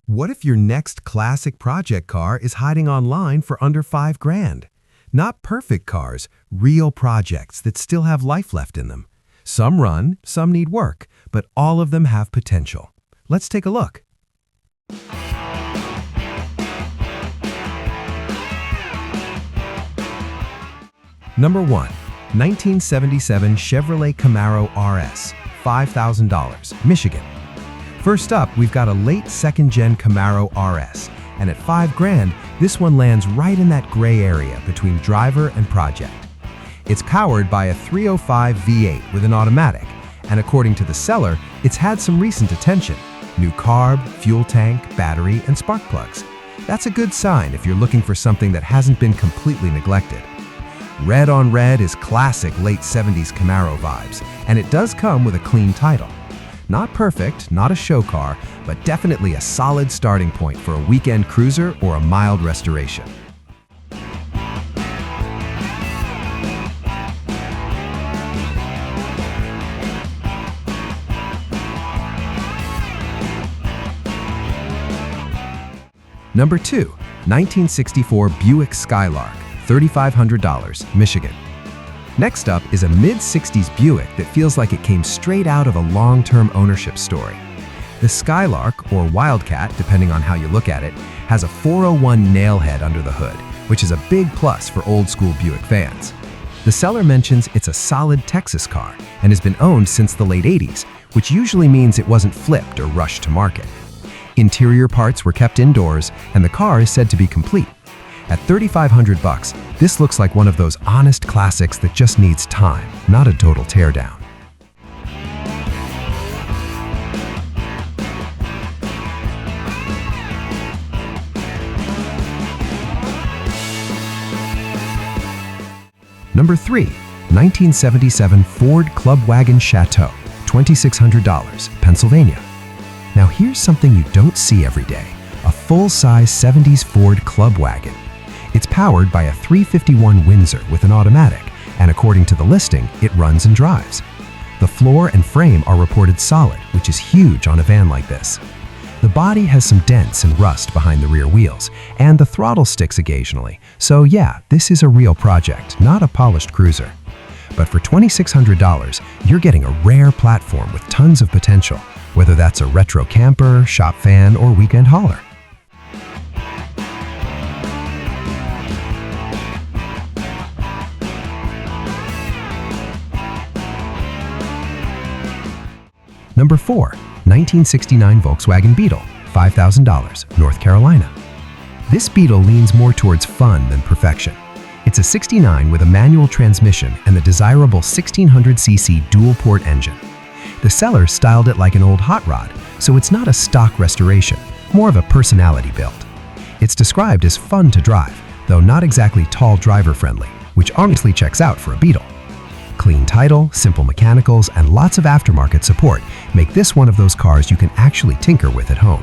What if your next classic project car is hiding online for under 5 grand? Not perfect cars, real projects that still have life left in them. Some run, some need work, but all of them have potential. Let's take a look. Number 1. 1977 Chevrolet Camaro RS, $5,000, Michigan. First up, we've got a late second-gen Camaro RS, and at 5 grand, this one lands right in that gray area between driver and project. It's powered by a 305 V8 with an automatic, and according to the seller, it's had some recent attention: new carb, fuel tank, battery, and spark plugs. That's a good sign if you're looking for something that hasn't been completely neglected. Red on red is classic late 70s Camaro vibes, and it does come with a clean title. Not perfect, not a show car, but definitely a solid starting point for a weekend cruiser or a mild restoration. Number 2. 1964 Buick Skylark, $3,500, Michigan. Next up is a mid-60s Buick that feels like it came straight out of a long-term ownership story. The Skylark, or Wildcat, depending on how you look at it, has a 401 nailhead under the hood, which is a big plus for old-school Buick fans. The seller mentions it's a solid Texas car and has been owned since the late 80s, which usually means it wasn't flipped or rushed to market. Interior parts were kept indoors, and the car is said to be complete. At $3,500, this looks like one of those honest classics that just needs time, not a total teardown. Number 3. 1977 Ford Club Wagon Chateau, $2,600, Pennsylvania. Now here's something you don't see every day: a full-size 70s Ford Club Wagon. It's powered by a 351 Windsor with an automatic, and according to the listing, it runs and drives. The floor and frame are reported solid, which is huge on a van like this. The body has some dents and rust behind the rear wheels, and the throttle sticks occasionally, so yeah, this is a real project, not a polished cruiser. But for $2,600, you're getting a rare platform with tons of potential, whether that's a retro camper, shop van, or weekend hauler. Number 4. 1969 Volkswagen Beetle, $5,000, North Carolina. This Beetle leans more towards fun than perfection. It's a 69 with a manual transmission and the desirable 1600cc dual-port engine. The seller styled it like an old hot rod, so it's not a stock restoration, more of a personality build. It's described as fun to drive, though not exactly tall driver-friendly, which honestly checks out for a Beetle. Clean title, simple mechanicals, and lots of aftermarket support make this one of those cars you can actually tinker with at home.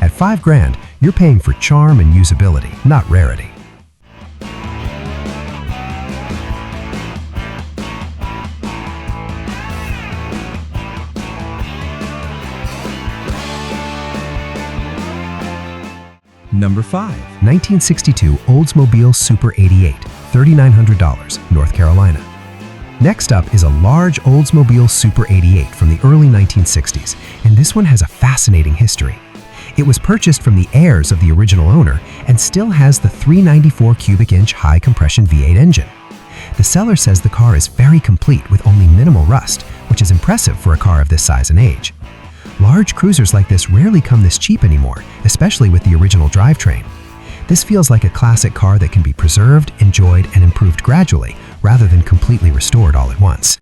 At 5 grand, you're paying for charm and usability, not rarity. Number 5. 1962 Oldsmobile Super 88, $3,900, North Carolina. Next up is a large Oldsmobile Super 88 from the early 1960s, and this one has a fascinating history. It was purchased from the heirs of the original owner and still has the 394 cubic inch high compression V8 engine. The seller says the car is very complete with only minimal rust, which is impressive for a car of this size and age. Large cruisers like this rarely come this cheap anymore, especially with the original drivetrain. This feels like a classic car that can be preserved, enjoyed, and improved gradually, rather than completely restored all at once.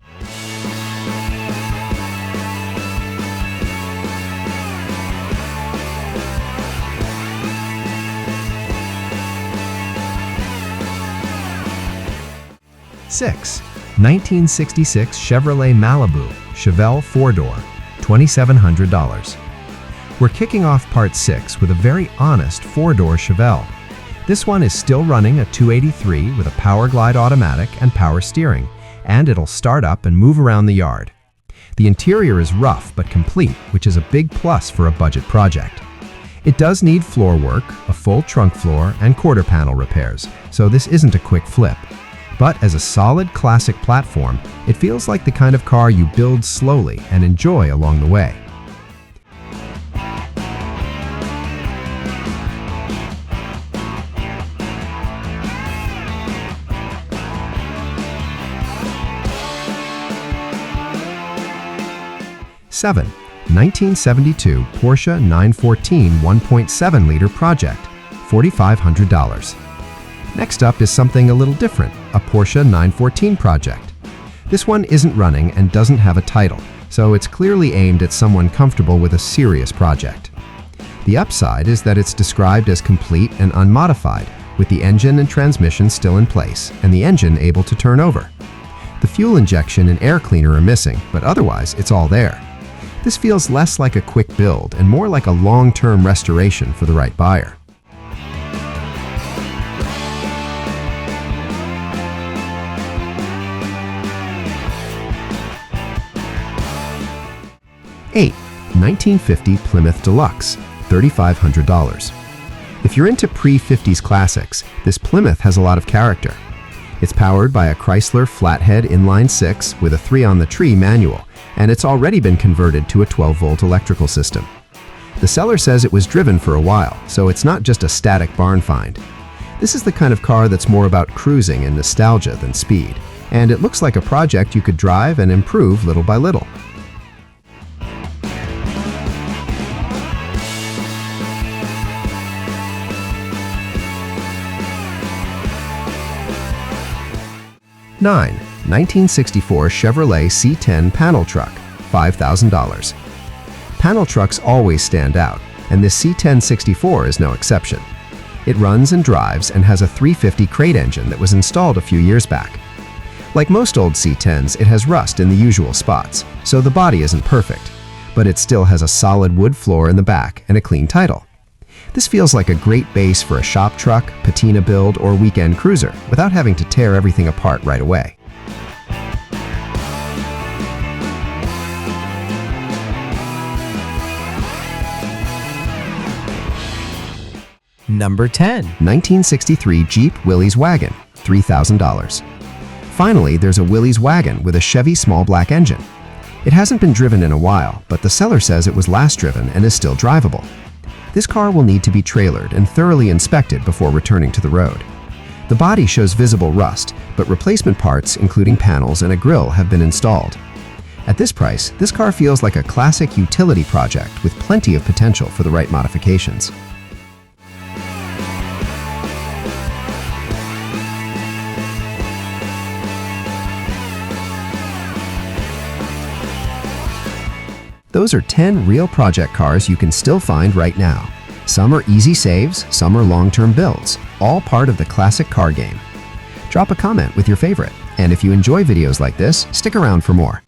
Six. 1966 Chevrolet Malibu Chevelle 4-door, $2,700. We're kicking off part 6 with a very honest 4-door Chevelle. This one is still running a 283 with a Power Glide automatic and power steering, and it'll start up and move around the yard. The interior is rough but complete, which is a big plus for a budget project. It does need floor work, a full trunk floor, and quarter panel repairs, so this isn't a quick flip. But as a solid classic platform, it feels like the kind of car you build slowly and enjoy along the way. Seven, 1972 Porsche 914 1.7-liter Project, $4,500. Next up is something a little different, a Porsche 914 Project. This one isn't running and doesn't have a title, so it's clearly aimed at someone comfortable with a serious project. The upside is that it's described as complete and unmodified, with the engine and transmission still in place and the engine able to turn over. The fuel injection and air cleaner are missing, but otherwise it's all there. This feels less like a quick build and more like a long-term restoration for the right buyer. Eight, 1950 Plymouth Deluxe, $3,500. If you're into pre-50s classics, this Plymouth has a lot of character. It's powered by a Chrysler flathead inline-6 with a 3-on-the-tree manual, and it's already been converted to a 12-volt electrical system. The seller says it was driven for a while, so it's not just a static barn find. This is the kind of car that's more about cruising and nostalgia than speed, and it looks like a project you could drive and improve little by little. Nine, 1964 Chevrolet C10 panel truck, $5,000. Panel trucks always stand out, and this C10 64 is no exception. It runs and drives and has a 350 crate engine that was installed a few years back. Like most old C10s, it has rust in the usual spots, so the body isn't perfect, but it still has a solid wood floor in the back and a clean title. This feels like a great base for a shop truck, patina build, or weekend cruiser without having to tear everything apart right away. Number 10. 1963 Jeep Willys Wagon, $3,000. Finally, there's a Willys Wagon with a Chevy small black engine. It hasn't been driven in a while, but the seller says it was last driven and is still drivable. This car will need to be trailered and thoroughly inspected before returning to the road. The body shows visible rust, but replacement parts, including panels and a grille, have been installed. At this price, this car feels like a classic utility project with plenty of potential for the right modifications. Those are 10 real project cars you can still find right now. Some are easy saves, some are long-term builds, all part of the classic car game. Drop a comment with your favorite, and if you enjoy videos like this, stick around for more.